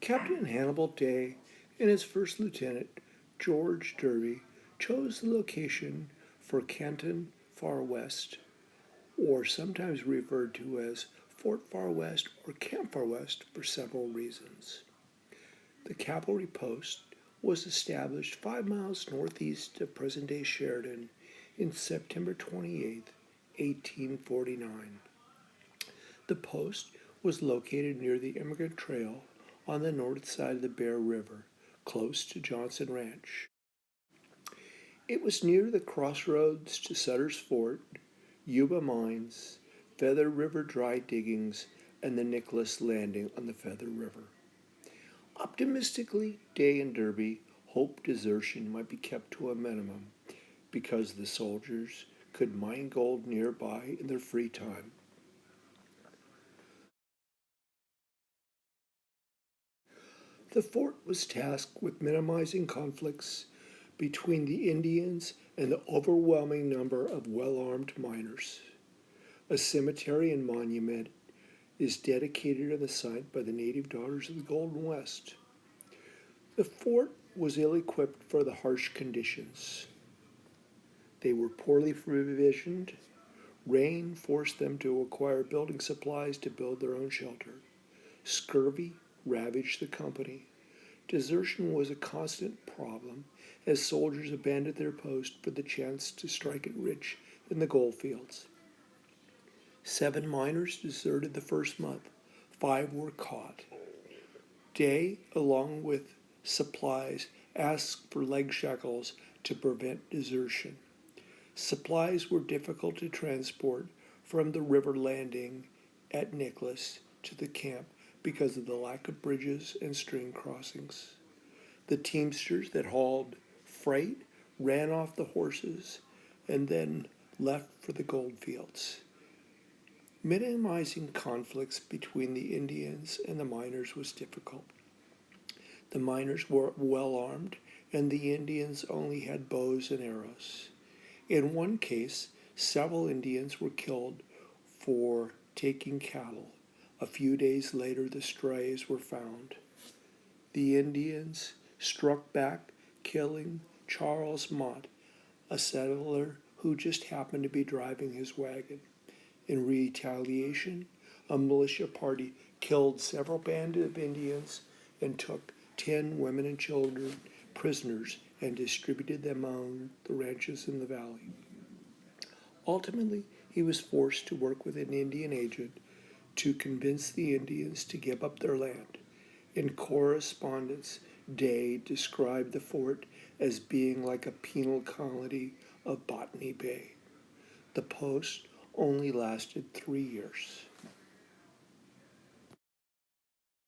Captain Hannibal Day and his first lieutenant, George Derby, chose the location for Canton Far West, or sometimes referred to as Fort Far West or Camp Far West, for several reasons. The cavalry post was established 5 miles northeast of present day Sheridan in September 28, 1849. The post was located near the Immigrant Trail on the north side of the Bear River, close to Johnson Ranch. It was near the crossroads to Sutter's Fort, Yuba Mines, Feather River Dry Diggings, and the Nicholas Landing on the Feather River. Optimistically, Day and Derby hoped desertion might be kept to a minimum because the soldiers could mine gold nearby in their free time. The fort was tasked with minimizing conflicts between the Indians and the overwhelming number of well armed miners. A cemetery and monument is dedicated on the site by the native daughters of the Golden West. The fort was ill equipped for the harsh conditions. They were poorly provisioned. Rain forced them to acquire building supplies to build their own shelter. Scurvy ravaged the company. Desertion was a constant problem as soldiers abandoned their post for the chance to strike it rich in the gold fields. 7 miners deserted the first month. 5 were caught. Day, along with supplies, asked for leg shackles to prevent desertion. Supplies were difficult to transport from the river landing at Nicholas to the camp because of the lack of bridges and stream crossings. The teamsters that hauled freight ran off the horses and then left for the gold fields. Minimizing conflicts between the Indians and the miners was difficult. The miners were well armed, and the Indians only had bows and arrows. In one case, several Indians were killed for taking cattle. A few days later, the strays were found. The Indians struck back, killing Charles Mott, a settler who just happened to be driving his wagon. In retaliation, a militia party killed several bands of Indians and took 10 women and children prisoners and distributed them among the ranches in the valley. Ultimately, he was forced to work with an Indian agent to convince the Indians to give up their land. In correspondence, Day described the fort as being like a penal colony of Botany Bay. The post only lasted 3 years.